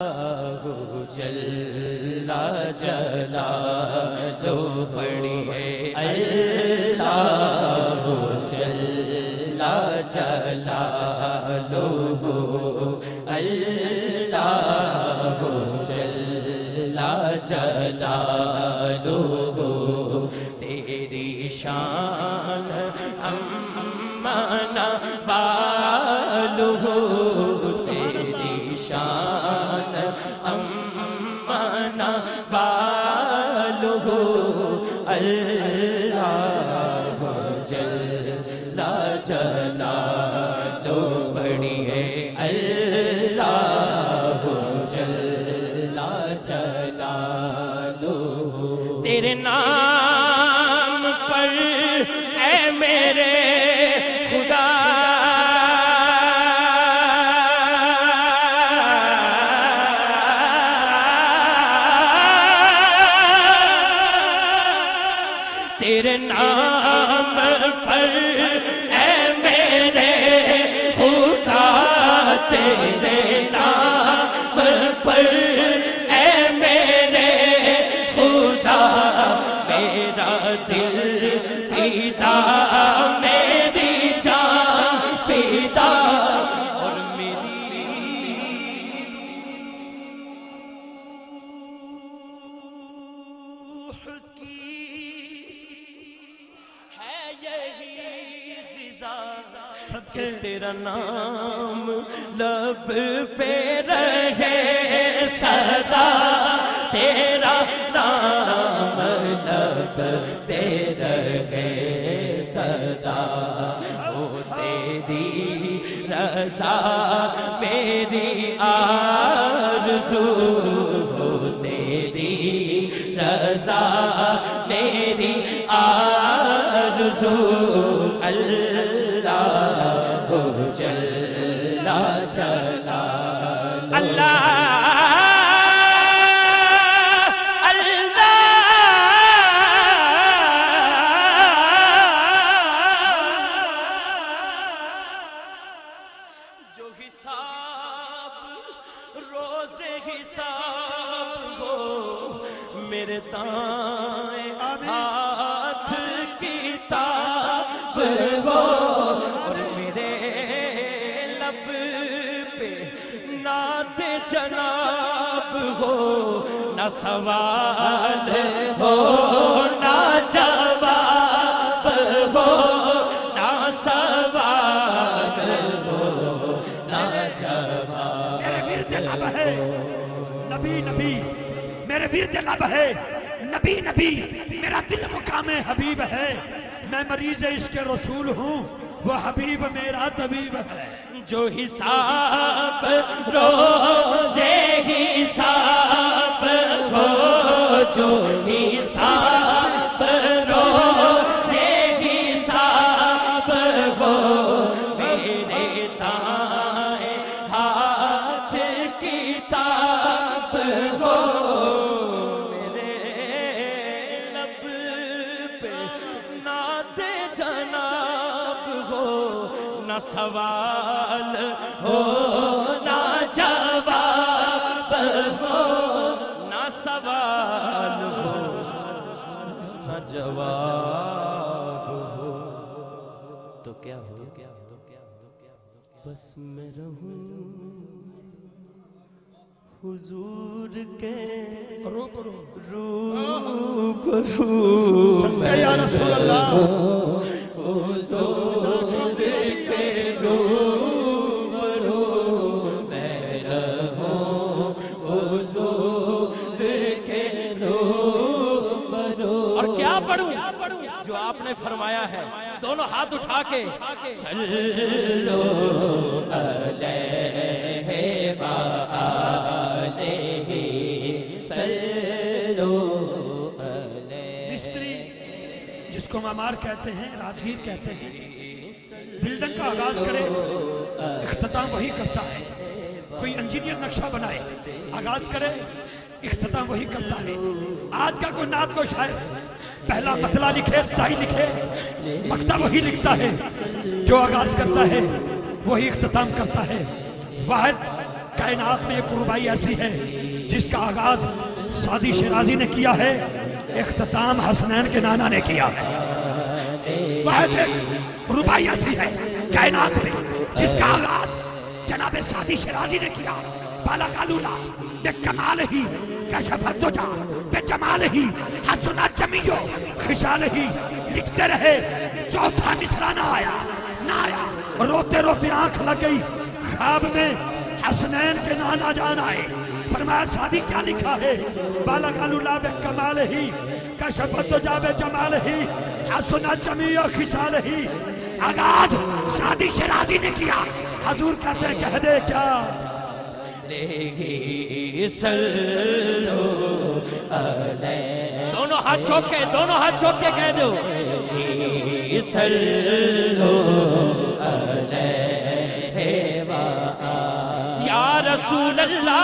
جل جلالہ پڑھیے اللہ جل جلالہ اللہ جل جلالہ تیری شان امانا والو تیری شان امانا والو اللہ جل جلالہ پڑھیے اللہ جل جلالہ تیرے نام پر اے میرے خدا تیرے نام پر اے میرے خدا تیرے نام پر اے میرے خدا میرا دل فدا میری جان فدا اور میری روح کی ہے یہی غذا صدقے تیرا نام لب پہ رہے سدا تیرا نام لب پہ رہے سدا وہ تیری رضا میری آرزو وہ تیری رضا میری آرزو اللہ جل جلالہ اللہ جو حساب روز حساب ہو میرے دائیں ہاتھ کتاب ہو اور میرے لب پہ نعت جناب ہو نہ سوال ہو نہ جواب ہو نہ سوال ہو نہ جواب میرے ورد لب ہے نبی نبی میرے ورد لب ہے نبی نبی میرا دل مقام حبیب ہے میں مریض عشق رسول ہوں وہ حبیب میرا طبیب ہے جو حساب روزے حساب ہو جو حساب روزے حساب ہو میرے دائیں ہاتھ کتاب ہو میرے لب پہ نعت جناب ہو نہ سوال ہو نہ جواب ہو نہ سوال ہو نہ جواب ہو تو کیا ہو بس میں رہوں حضور کے روبرو یا رسول اللہ حضور کے روبرو میں رہوں حضور کے روبرو اور کیا پڑھوں جو آپ نے فرمایا ہے دونوں ہاتھ اٹھا کے صلو علیہ وآلہ صلو علیہ مستری جس کو معمار کہتے ہیں راجگیر کہتے ہیں بلڈنگ کا آغاز کرے اختتام وہی کرتا ہے کوئی انجینئر نقشہ بنائے آغاز کرے اختتام وہی کرتا ہے آج کا کوئی نعت کو شاعر پہلا مطلع لکھے ستائی لکھے مقطع وہی لکھتا ہے جو آغاز کرتا ہے وہی اختتام کرتا ہے واحد कायनात में एक रुबाई ऐसी है जिसका आगाज सादी शिराजी ने किया है, इख्तिताम हसनैन के नाना ने किया है। वह एक रुबाई ऐसी है कायनात में जिसका आगाज जनाब सादी शिराजी ने किया। बालगालूला बेकमाल ही कशफत दुजा बेजमाल ही हसनत जमीयो खिसाल ही लिखते रहे। चौथा मिसरा ना आया, रोते रोते आंख लग गई। ख्वाब में हसनैन के नाना जान आए, फरमाया सादी क्या लिखा है? बालगालूला बेकमाल ही कशफत दुजा बेजमाल ही हसनत जमीयो खिसाल ही। आगाज सादी शिराजी ने किया। हजूर कहते हैं कह दे क्या? दोनों हाथ चौक के कह दो सल्लो अलैहि व या रसूल अल्लाह।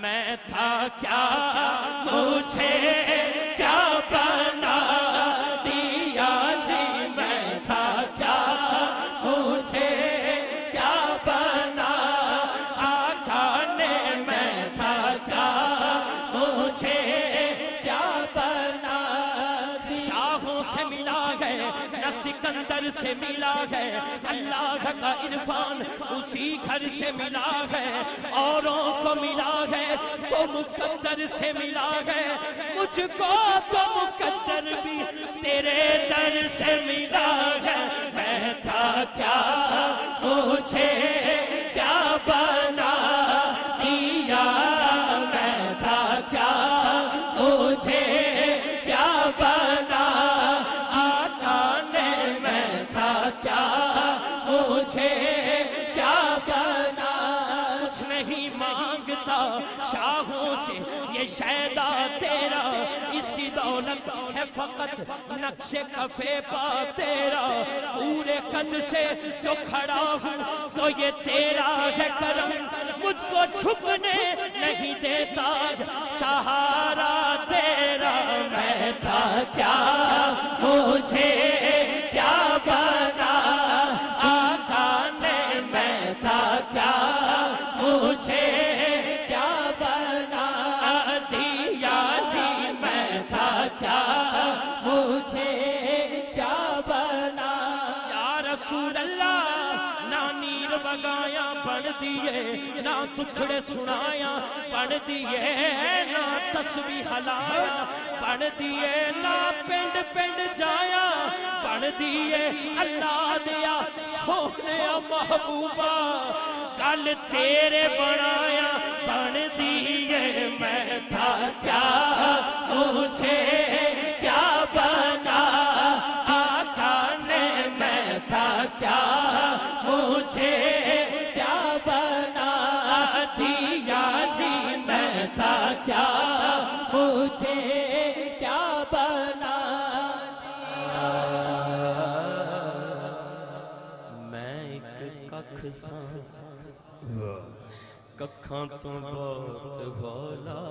मैं था क्या मुझे क्या बना दिया जी, मैं था क्या मुझे क्या बना आका ने, मैं था क्या मुझे क्या बना। शाहों से मिला है न सिकंदर से मिला है, अल्लाह का इरफान उसी घर से मिला है। औरों को मिला है तो मुकद्दर से मिला है, मुझको तो मुकद्दर भी तेरे दर से मिला है। मैं था क्या मुझे क्या बना दिया, मैं था क्या मुझे क्या बना आका ने, मैं था क्या मुझे क्या बना। कुछ नहीं मांगता शाहों से ये शैदा तेरा, इसकी दौलत है फकत नक्शे कफे पा तेरा। पूरे कद से जो खड़ा हूँ तो ये तेरा है करम, मुझको झुकने नहीं देता सहारा तेरा। मैं था क्या मुझे क्या बना आका ने, मैं था क्या मुझे क्या बना दिया जी, मैं था क्या मुझे क्या बना। या रसूल अल्लाह ना नीर बगाया बन दिए, ना दुखड़े सुनाया बन दिए, ना तस्बीह हलाया बन दिए, ना पिंड पिंड जाया बन दिए। अल्लाह दिया सोने महबूबा कल तेरे बनाया बन दिए। मैं था क्या मुझे क्या बना आका ने, मैं था क्या मुझे क्या बना दिया जी, मैं था क्या मुझे क्या बना दिया। मैं एक कख सा कखां तो बहुत भोला,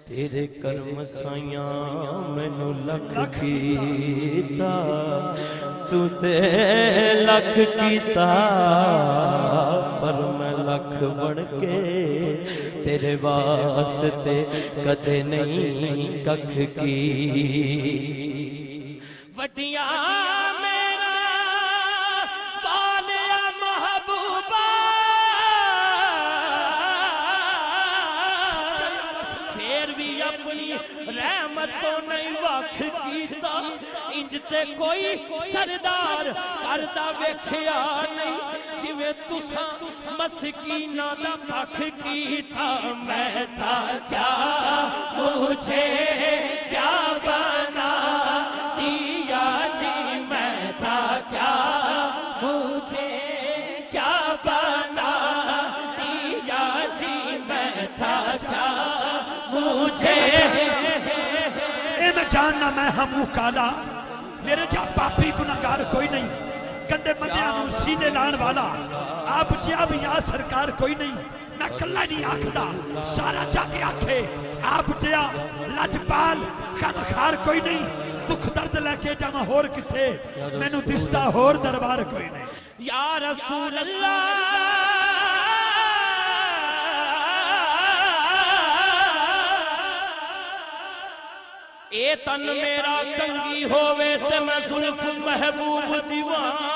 तेरे कर्म साइया मैनू लख कीता, तू ते लख कीता पर मैं लख बन के तेरे वास्ते कदे नहीं कख की। वड्डियां रहमत तो नहीं वख कीता, इंज ते कोई सरदार करदा वेखिया नहीं, जिवें तुसां मस्कीना दा पख कीता। मैं था क्या मुझे क्या बना दिया जी, मैं था क्या मुझे क्या बना दिया जी, मैं था क्या मुझे। मैं जानना मैं हमू काला, मेरे जा पापी गुनाहगार कोई नहीं, गंदे बंदियां नूं सीने लाण वाला आप जिया भी या सरकार कोई नहीं। मैं कल्ला नहीं आखदा, सारा जाके आखे आप जिया लजपाल गमखार कोई नहीं। दुख दर्द लेके जावा होर किथे मैनू दिसदा होर दरबार कोई नहीं या रसूल अल्लाह ए तन मेरा कंगी होवे ते मैं जुल्फ महबूब दीवाना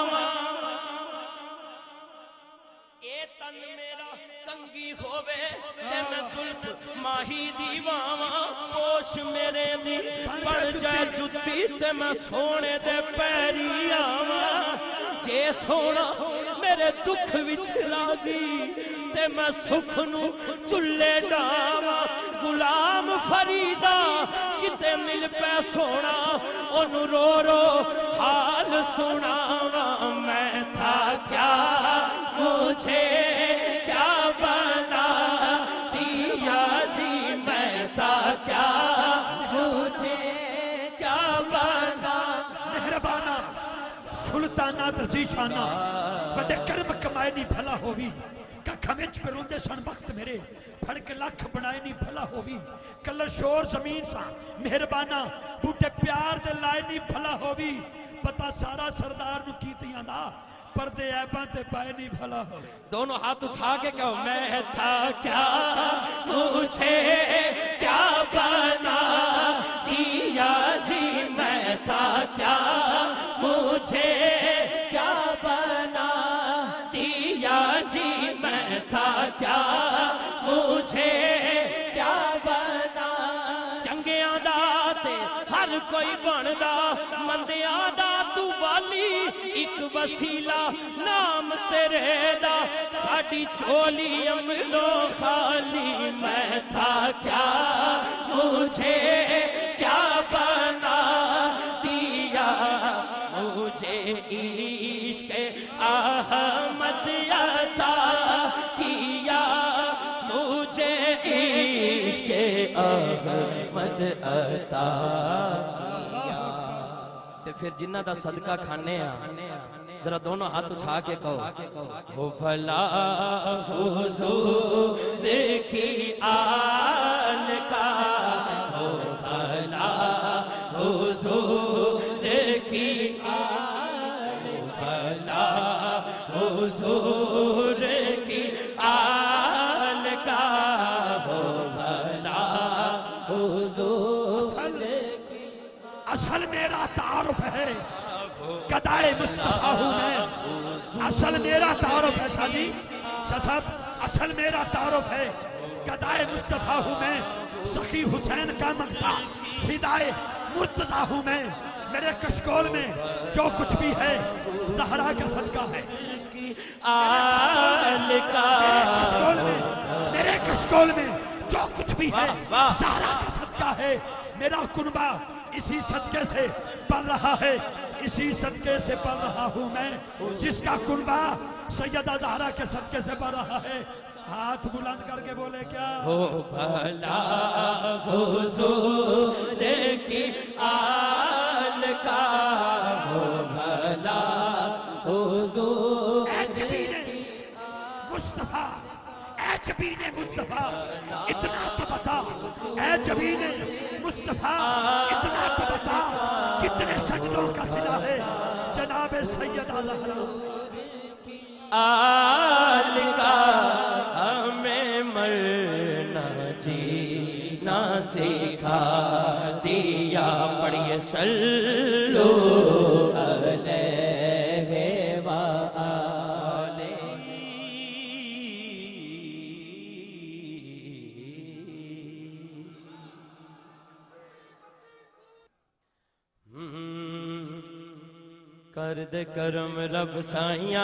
ए तन मेरा कंगी होवे ते मैं जुल्फ माही दीवाना पोश मेरे दी पड़ जाए जुत्ती ते मैं सोने दे पैरी आवा जे सोना मेरे दुख विच राजी ते मैं सुख नू चुल्ले डावा गुलाम फरीदा किते मिल पै सोना ओनू रो रो हाल सुनावा मैं था क्या मुझे क्या बना दिया जी मैं था क्या मुझे क्या बना मेहरबाना सुल्ताना तजीशाना बड़े कर्म कमाए नहीं भला होवी कखा विच परोंदे सन वक्त मेरे फड़ के लख बनाए नहीं भला होवी कलर शोर जमीन सा मेहरबाना बूटे प्यार दे लाए नहीं भला होवी पता सारा सरदार नु कीतियां दा पर्दे ऐबां ते पाए नहीं भला हो दोनों हाथ उठा के कहो मैं था क्या मुझे क्या बना दिया जी मैं था क्या मुझे क्या बना दिया जी मैं था क्या मुझे क्या बना चंगियां दा ते हर कोई बनदा मंदियां दा तू वाली एक वसीला नाम तेरे दा साडी चोली अमलो खाली मैं था क्या मुझे क्या बना दिया मुझे इश्क अहमद अता किया मुझे इश्क अहमद अता किया ते फिर जिन्ना दा सदका खाने जरा दोनों हाथ उठा के कहो हो भला हुजूर की आल का हो भला हुजूर की आल भला हुजूर की आल का हो भला हुजूर असल मेरा तारुफ है गदाए मुस्तफा हूँ मैं असल मेरा तारुफ है साजी साहब असल मेरा तारुफ है गदाए मुस्तफा हूँ मैं सखी हुसैन का मंगता फिदाए मुर्तजा हूँ मैं मेरे कशकोल में जो कुछ भी है सहरा का सदका है मेरे कशकोल में जो कुछ भी है सहरा का सदका है मेरा कुनबा इसी सदके से पल रहा है इसी सदके से पल रहा हूँ मैं जिसका कुनबा सैयदा ज़हरा के सदके से पल रहा है हाथ बुलंद करके बोले क्या हो भला हुजूर की आल का हो भला हुजूर मुस्तफा ऐ जबीने मुस्तफा इतना तो बता ऐ जबीने मुस्तफा इतना तो बता कितने सजदों का सिला है जनाब सैयदा ज़हरा आल का हमें मरना जीना सिखा दिया पढ़िए सल्लो अलैहि व कर दे करम रब साइया